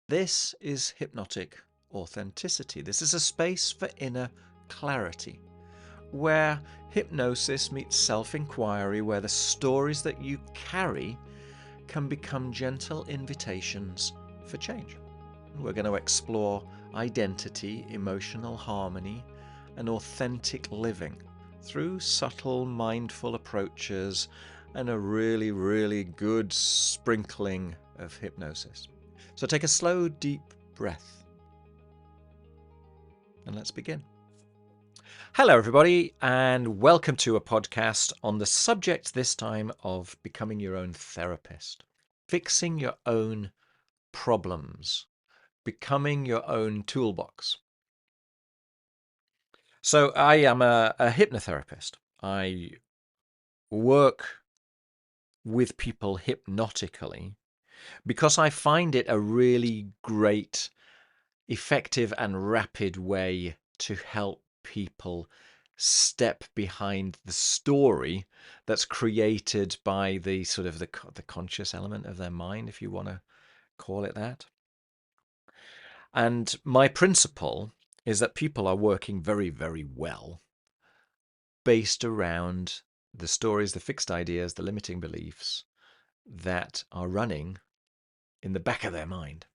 This is hypnotic authenticity. This is a space for inner clarity, where hypnosis meets self-inquiry, where the stories that you carry can become gentle invitations for change. We're going to explore identity, emotional harmony, and authentic living through subtle, mindful approaches and a really, really good sprinkling of hypnosis. So take a slow, deep breath and let's begin. Hello, everybody, and welcome to a podcast on the subject this time of becoming your own therapist, fixing your own problems, becoming your own toolbox. So I am a hypnotherapist. I work with people hypnotically because I find it a really great, effective and rapid way to help people step behind the story that's created by the sort of the conscious element of their mind, if you want to call it that. And my principle is that people are working very, very well based around the stories, the fixed ideas, the limiting beliefs that are running in the back of their mind.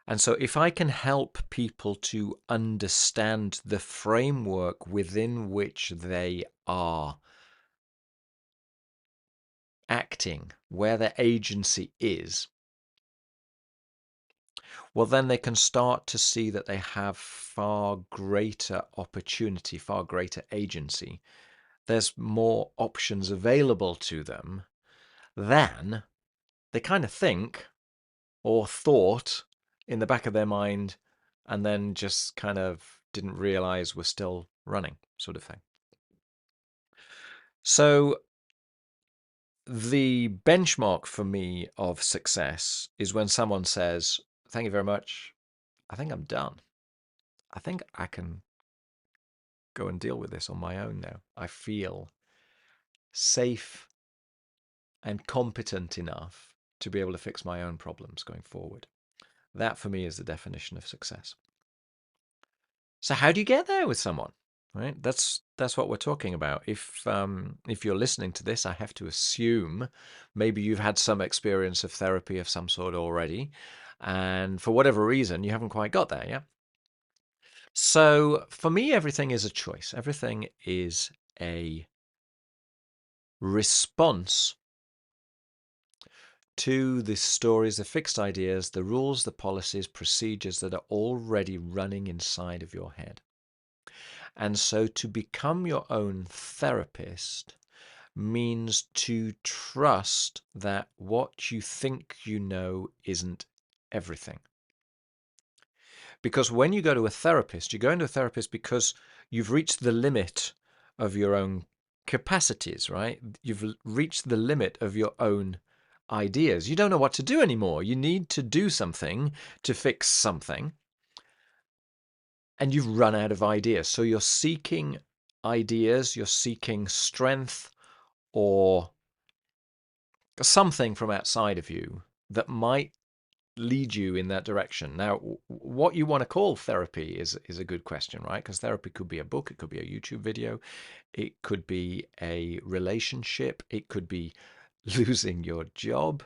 And so if I can help people to understand the framework within which they are acting, where their agency is, well, then they can start to see that they have far greater opportunity, far greater agency. There's more options available to them than they kind of think or thought in the back of their mind and then just kind of didn't realize we're still running, sort of thing. So the benchmark for me of success is when someone says, thank you very much, I think I'm done. I think I can go and deal with this on my own now. I feel safe and competent enough to be able to fix my own problems going forward. That for me is the definition of success. So how do you get there with someone? Right? That's what we're talking about. If you're listening to this, I have to assume maybe you've had some experience of therapy of some sort already, and for whatever reason you haven't quite got there, yeah? So for me, everything is a choice. Everything is a response to the stories, the fixed ideas, the rules, the policies, procedures that are already running inside of your head. And so to become your own therapist means to trust that what you think you know isn't everything. Because when you go to a therapist, you go into a therapist because you've reached the limit of your own capacities, right? You've reached the limit of your own ideas. You don't know what to do anymore. You need to do something to fix something. And you've run out of ideas. So you're seeking ideas, you're seeking strength or something from outside of you that might lead you in that direction. Now, what you want to call therapy is a good question, right? Because therapy could be a book, it could be a YouTube video, it could be a relationship, it could be losing your job,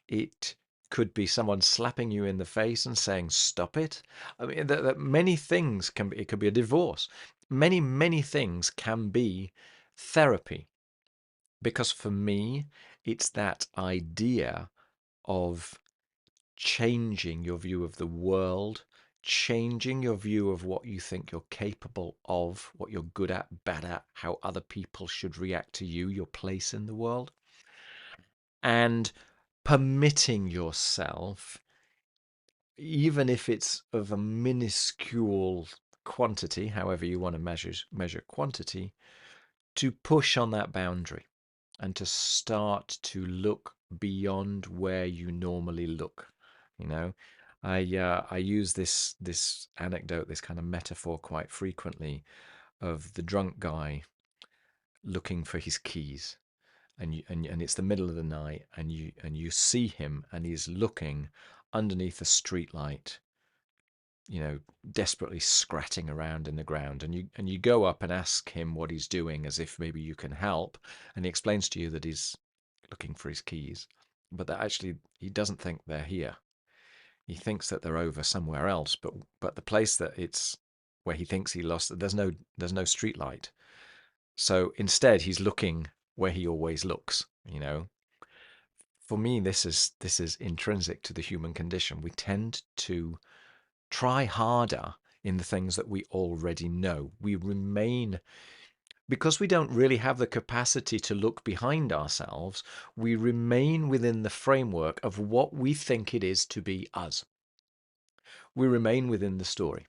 it could be someone slapping you in the face and saying, stop it. I mean, many things can be, it could be a divorce. Many, many things can be therapy. Because for me, it's that idea of changing your view of the world, changing your view of what you think you're capable of, what you're good at, bad at, how other people should react to you, your place in the world, and permitting yourself, even if it's of a minuscule quantity, however you want to measure quantity, to push on that boundary and to start to look beyond where you normally look. You know, I use this anecdote, this kind of metaphor quite frequently of the drunk guy looking for his keys, and it's the middle of the night, and you see him, and he's looking underneath a street light, desperately scratching around in the ground, and you go up and ask him what he's doing, as if maybe you can help, and he explains to you that he's looking for his keys, but that actually he doesn't think they're here. He thinks that they're over somewhere else, but the place that it's where he thinks he lost, there's no street light. So instead, he's looking where he always looks. For me, this is intrinsic to the human condition. We tend to try harder in the things that we already know. We remain, because we don't really have the capacity to look behind ourselves, we remain within the framework of what we think it is to be us. We remain within the story.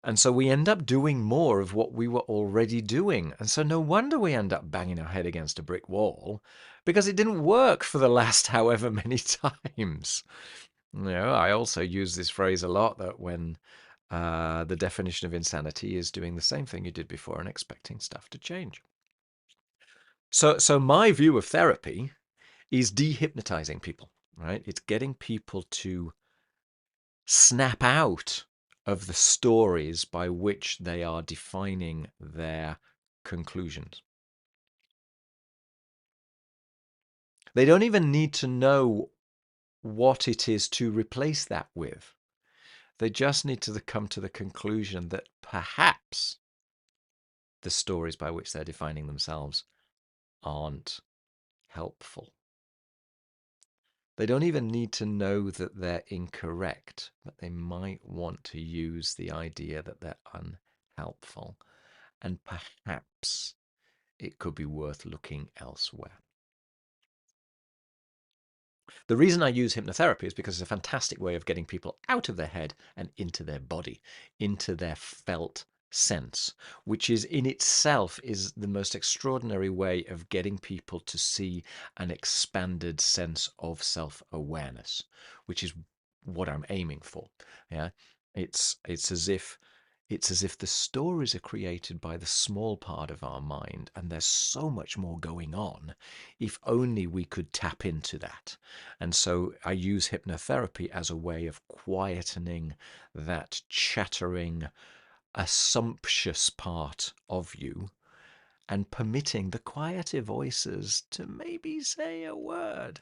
And so we end up doing more of what we were already doing. And so no wonder we end up banging our head against a brick wall, because it didn't work for the last however many times. I also use this phrase a lot, that when the definition of insanity is doing the same thing you did before and expecting stuff to change. So my view of therapy is de-hypnotizing people, right? It's getting people to snap out of the stories by which they are defining their conclusions. They don't even need to know what it is to replace that with. They just need to come to the conclusion that perhaps the stories by which they're defining themselves aren't helpful. They don't even need to know that they're incorrect, but they might want to use the idea that they're unhelpful, and perhaps it could be worth looking elsewhere. The reason I use hypnotherapy is because it's a fantastic way of getting people out of their head and into their body, into their felt sense, which is in itself is the most extraordinary way of getting people to see an expanded sense of self-awareness, which is what I'm aiming for. Yeah, it's as if the stories are created by the small part of our mind, and there's so much more going on if only we could tap into that. And so I use hypnotherapy as a way of quietening that chattering, assumptuous part of you, and permitting the quieter voices to maybe say a word.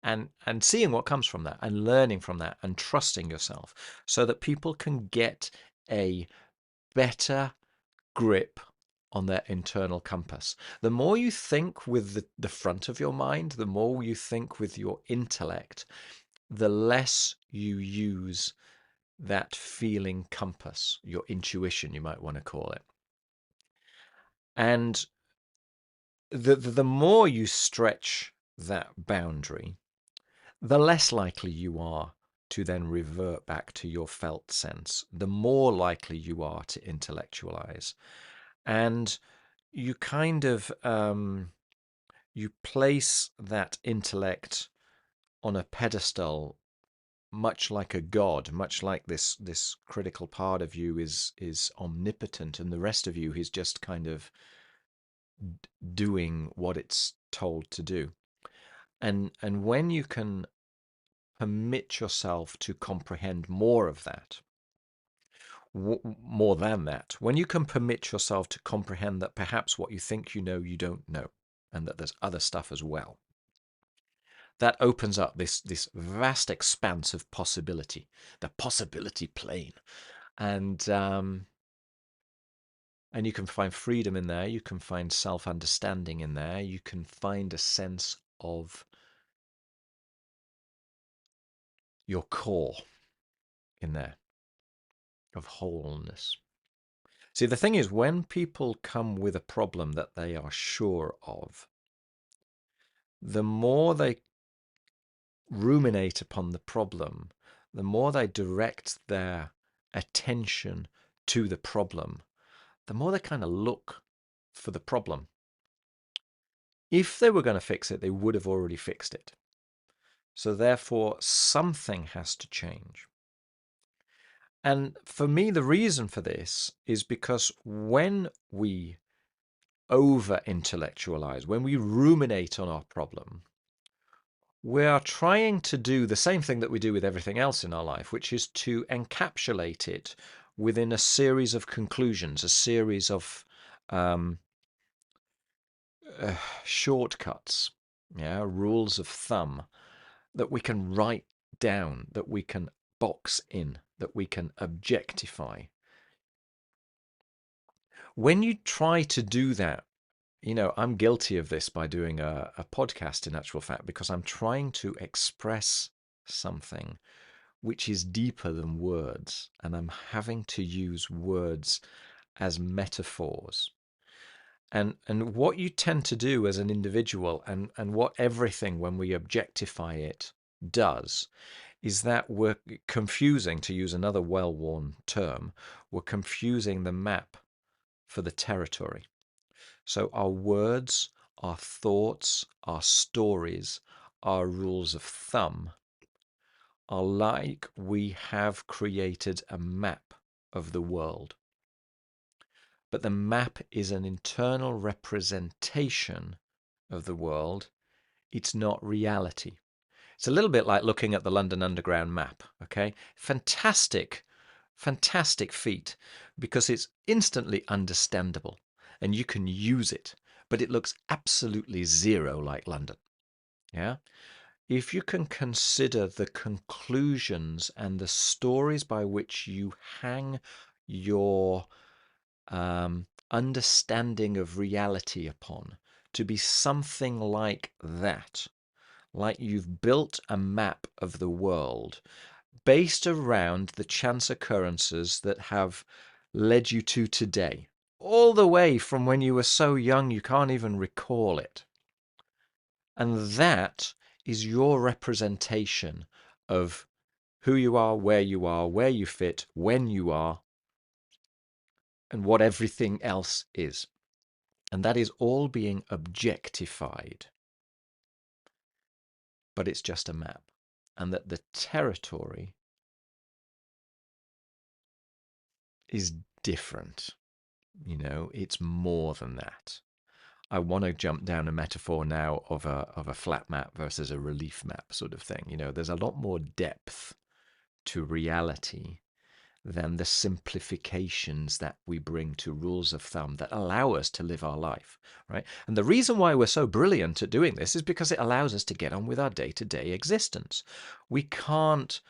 And seeing what comes from that, and learning from that, and trusting yourself, so that people can get a better grip on their internal compass. The more you think with the front of your mind, the more you think with your intellect, the less you use that feeling compass, your intuition, you might want to call it. And the more you stretch that boundary, the less likely you are to then revert back to your felt sense, the more likely you are to intellectualize. And you kind of you place that intellect on a pedestal, much like a god, much like this critical part of you is omnipotent, and the rest of you is just kind of doing what it's told to do. And when you can permit yourself to comprehend more of that, more than that, when you can permit yourself to comprehend that perhaps what you think you don't know, and that there's other stuff as well, that opens up this vast expanse of possibility, the possibility plane. And you can find freedom in there, you can find self-understanding in there, you can find a sense of your core in there, of wholeness. See, the thing is, when people come with a problem that they are sure of, the more they ruminate upon the problem, the more they direct their attention to the problem, the more they kind of look for the problem. If they were going to fix it, they would have already fixed it. So therefore, something has to change. And for me, the reason for this is because when we over-intellectualize, when we ruminate on our problem, We are trying to do the same thing that we do with everything else in our life, which is to encapsulate it within a series of conclusions, a series of um, shortcuts, yeah, rules of thumb that we can write down, that we can box in, that we can objectify. When you try to do that, I'm guilty of this by doing a podcast in actual fact, because I'm trying to express something which is deeper than words, and I'm having to use words as metaphors. And what you tend to do as an individual, and what everything when we objectify it does, is that we're confusing, to use another well-worn term, we're confusing the map for the territory. So our words, our thoughts, our stories, our rules of thumb are like we have created a map of the world. But the map is an internal representation of the world. It's not reality. It's a little bit like looking at the London Underground map, okay? Fantastic, fantastic feat, because it's instantly understandable and you can use it, but it looks absolutely zero like London, yeah? If you can consider the conclusions and the stories by which you hang your understanding of reality upon to be something like that, like you've built a map of the world based around the chance occurrences that have led you to today, all the way from when you were so young you can't even recall it. And that is your representation of who you are, where you fit, when you are, and what everything else is. And that is all being objectified. But it's just a map. And that the territory is different. It's more than that. I want to jump down a metaphor now of a flat map versus a relief map sort of thing. There's a lot more depth to reality than the simplifications that we bring to rules of thumb that allow us to live our life, right? And the reason why we're so brilliant at doing this is because it allows us to get on with our day-to-day existence. We can't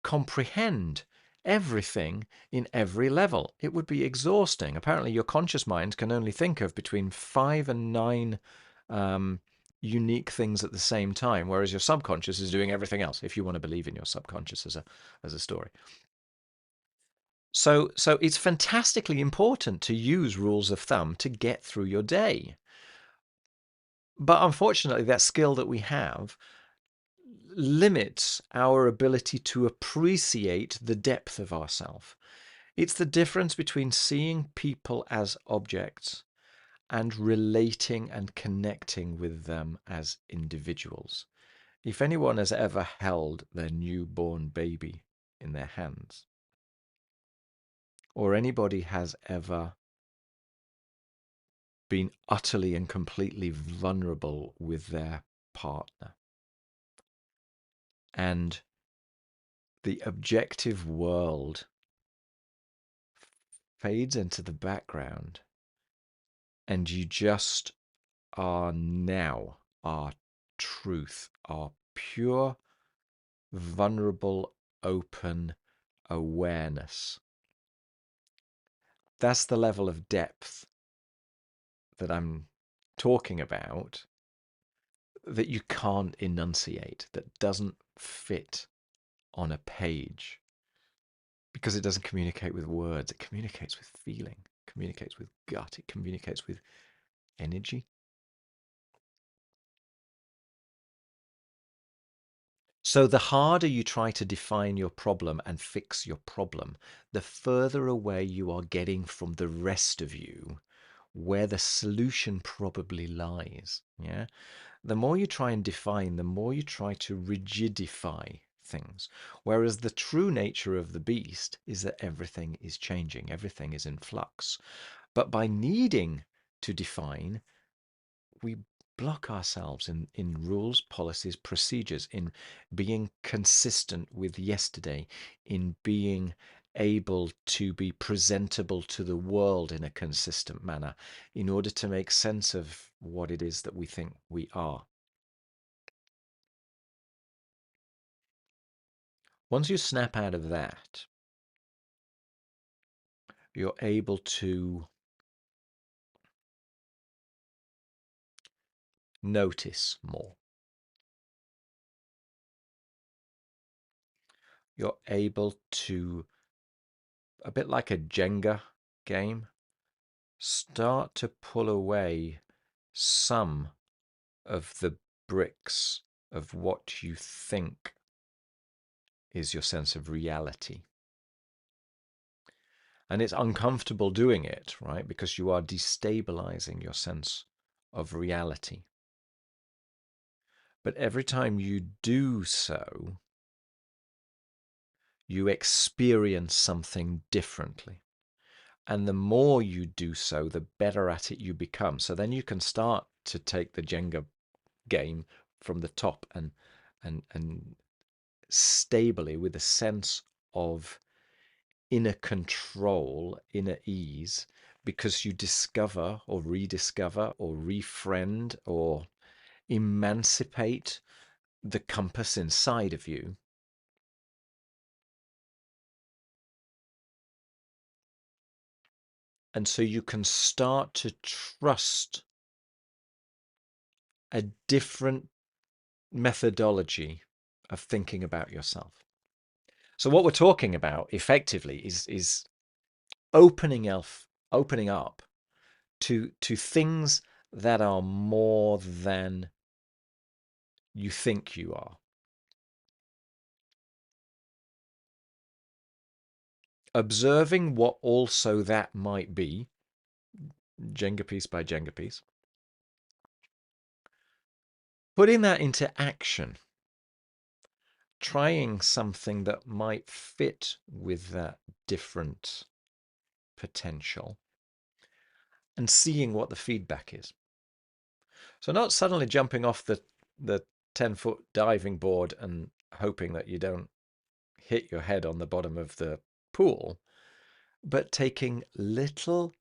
comprehend everything in every level. It would be exhausting. Apparently, your conscious mind can only think of between 5 and 9 unique things at the same time, whereas your subconscious is doing everything else, if you want to believe in your subconscious as a story. So it's fantastically important to use rules of thumb to get through your day. But unfortunately, that skill that we have limits our ability to appreciate the depth of ourself. It's the difference between seeing people as objects and relating and connecting with them as individuals. If anyone has ever held their newborn baby in their hands, or anybody has ever been utterly and completely vulnerable with their partner, and the objective world fades into the background, and you just are now, our truth, our pure, vulnerable, open awareness. That's the level of depth that I'm talking about, that you can't enunciate, that doesn't fit on a page, because it doesn't communicate with words. It communicates with feeling, it communicates with gut, it communicates with energy. So the harder you try to define your problem and fix your problem, the further away you are getting from the rest of you, where the solution probably lies. Yeah. The more you try and define, the more you try to rigidify things. Whereas the true nature of the beast is that everything is changing, everything is in flux. But by needing to define, we block ourselves in rules, policies, procedures, in being consistent with yesterday, in being able to be presentable to the world in a consistent manner in order to make sense of what it is that we think we are. Once you snap out of that, you're able to notice more. You're able to, a bit like a Jenga game, start to pull away some of the bricks of what you think is your sense of reality. And it's uncomfortable doing it, right? Because you are destabilizing your sense of reality. But every time you do so, you experience something differently. And the more you do so, the better at it you become. So then you can start to take the Jenga game from the top and stably, with a sense of inner control, inner ease, because you discover or rediscover or refriend or emancipate the compass inside of you. And so you can start to trust a different methodology of thinking about yourself. So what we're talking about effectively is opening up to things that are more than you think you are. Observing what also that might be, Jenga piece by Jenga piece. Putting that into action. Trying something that might fit with that different potential and seeing what the feedback is. So not suddenly jumping off the 10-foot diving board and hoping that you don't hit your head on the bottom of the pool, but taking little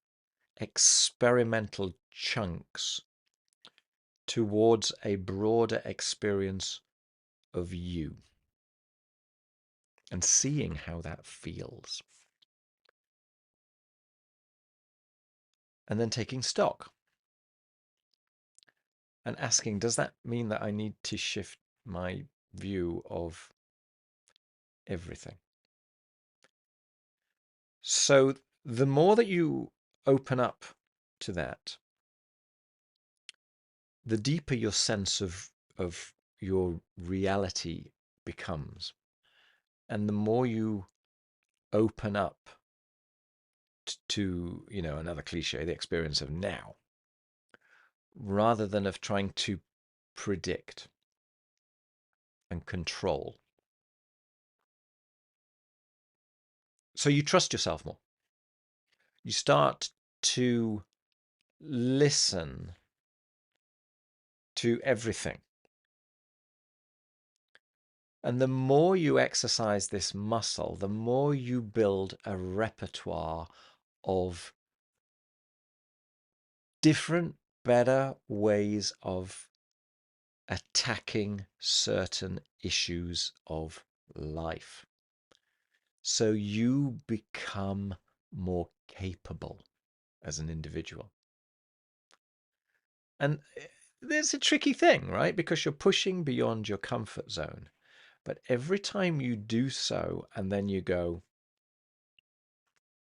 experimental chunks towards a broader experience of you and seeing how that feels. And then taking stock and asking, does that mean that I need to shift my view of everything? So the more that you open up to that, the deeper your sense of your reality becomes. And the more you open up to, another cliche, the experience of now, rather than of trying to predict and control. So you trust yourself more. You start to listen to everything. And the more you exercise this muscle, the more you build a repertoire of different, better ways of attacking certain issues of life. So you become more capable as an individual. And there's a tricky thing, right? Because you're pushing beyond your comfort zone. But every time you do so, and then you go,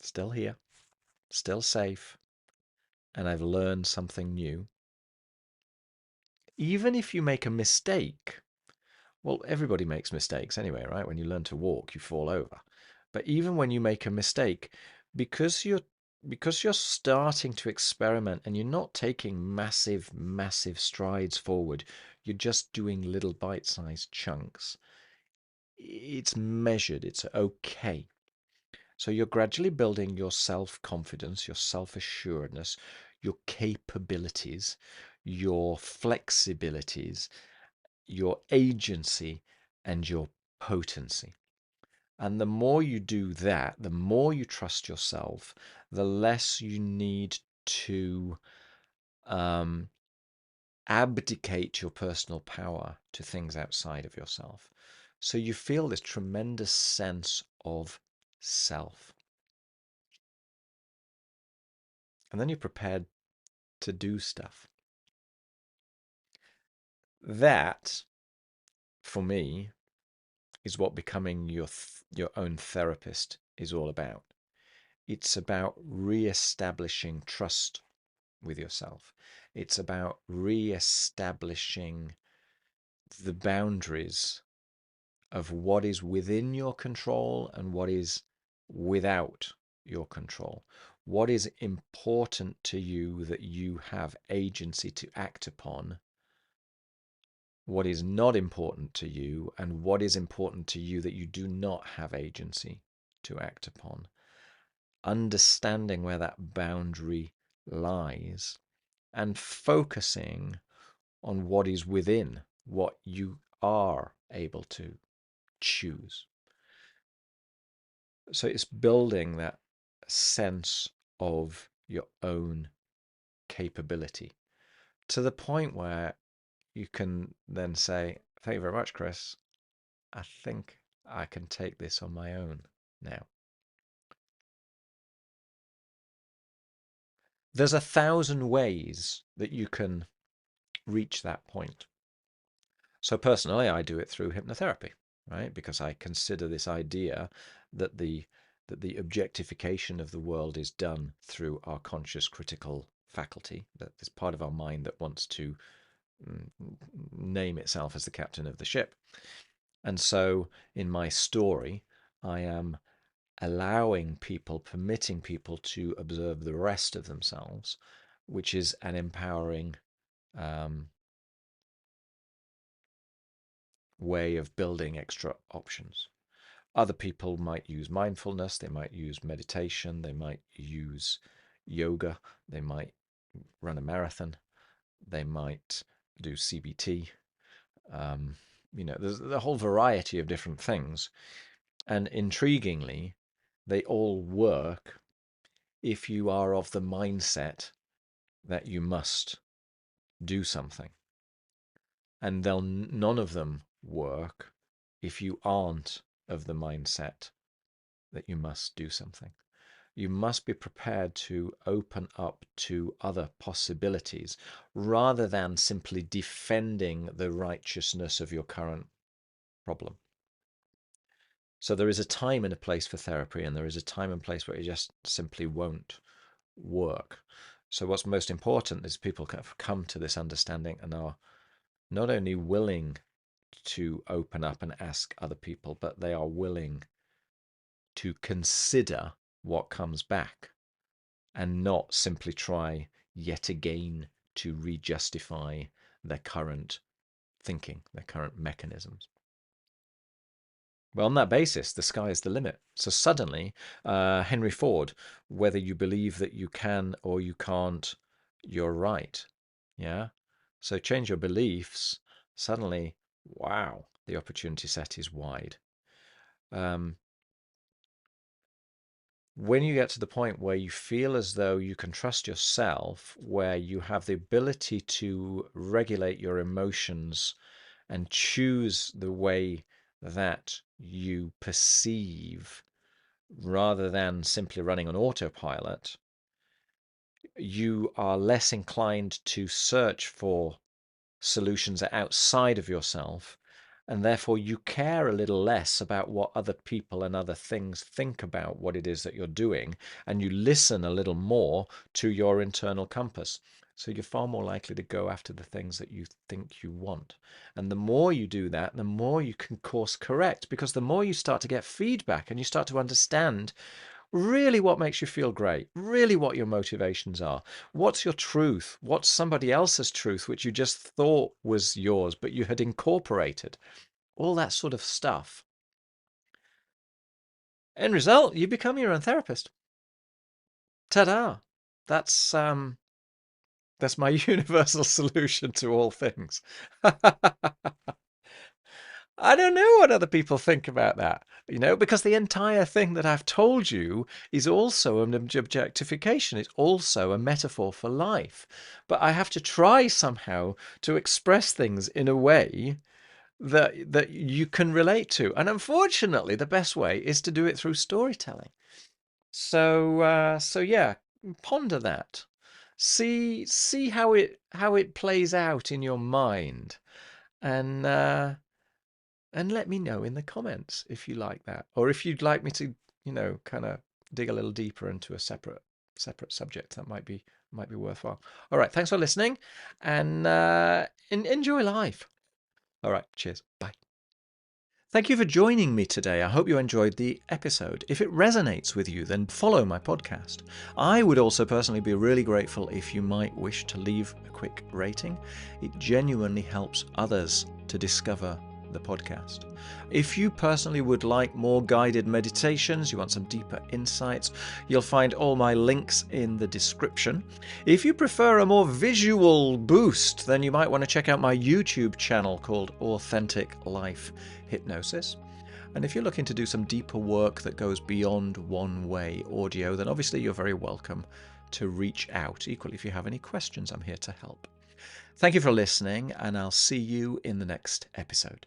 still here, still safe, and I've learned something new. Even if you make a mistake, well, everybody makes mistakes anyway, right? When you learn to walk, you fall over. But even when you make a mistake, because you're starting to experiment and you're not taking massive strides forward, you're just doing little bite-sized chunks. It's measured, it's okay. So you're gradually building your self-confidence, your self-assuredness, your capabilities. your flexibilities, your agency, and your potency. And the more you do that, the more you trust yourself, the less you need to um, abdicate your personal power to things outside of yourself. So you feel this tremendous sense of self. And then you're prepared to do stuff. That, for me, is what becoming your own therapist is all about. It's about re-establishing trust with yourself. It's about re-establishing the boundaries of what is within your control and what is without your control. What is important to you that you have agency to act upon? What is not important to you, and what is important to you that you do not have agency to act upon? Understanding where that boundary lies and focusing on what is within, what you are able to choose. So it's building that sense of your own capability to the point where you can then say, thank you very much, Chris. I think I can take this on my own now. There's 1,000 ways that you can reach that point. So personally, I do it through hypnotherapy, right? Because I consider this idea that the objectification of the world is done through our conscious critical faculty, that there's part of our mind that wants to name itself as the captain of the ship. And so in my story, I am allowing people, permitting people to observe the rest of themselves, which is an empowering way of building extra options. Other people might use mindfulness, they might use meditation, they might use yoga, they might run a marathon, they might do CBT. There's a whole variety of different things. And intriguingly, they all work if you are of the mindset that you must do something. And none of them work if you aren't of the mindset that you must do something. You must be prepared to open up to other possibilities rather than simply defending the righteousness of your current problem. So there is a time and a place for therapy, and there is a time and place where it just simply won't work. So what's most important is people have come to this understanding and are not only willing to open up and ask other people, but they are willing to consider what comes back and not simply try yet again to re-justify their current thinking, their current mechanisms. Well, on that basis, the sky is the limit. So suddenly, Henry Ford, whether you believe that you can or you can't, you're right. Yeah. So change your beliefs. Suddenly, wow, the opportunity set is wide. When you get to the point where you feel as though you can trust yourself, where you have the ability to regulate your emotions and choose the way that you perceive rather than simply running on autopilot, you are less inclined to search for solutions outside of yourself, and therefore you care a little less about what other people and other things think about what it is that you're doing, and you listen a little more to your internal compass. So you're far more likely to go after the things that you think you want. And the more you do that, the more you can course correct, because the more you start to get feedback and you start to understand really what makes you feel great, really what your motivations are. What's your truth? What's somebody else's truth, which you just thought was yours, but you had incorporated? All that sort of stuff. End result, you become your own therapist. Ta-da! That's That's my universal solution to all things. I don't know what other people think about that, because the entire thing that I've told you is also an objectification. It's also a metaphor for life. But I have to try somehow to express things in a way that you can relate to. And unfortunately, the best way is to do it through storytelling. So yeah, ponder that. See how it plays out in your mind, and let me know in the comments if you like that, or if you'd like me to, kind of dig a little deeper into a separate subject. That might be worthwhile. All right, thanks for listening, and enjoy life. All right, cheers. Bye. Thank you for joining me today. I hope you enjoyed the episode. If it resonates with you, then follow my podcast. I would also personally be really grateful if you might wish to leave a quick rating. It genuinely helps others to discover the podcast. If you personally would like more guided meditations, you want some deeper insights, you'll find all my links in the description. If you prefer a more visual boost, then you might want to check out my YouTube channel called Authentic Life Hypnosis. And if you're looking to do some deeper work that goes beyond one-way audio, then obviously you're very welcome to reach out. Equally, if you have any questions, I'm here to help. Thank you for listening, and I'll see you in the next episode.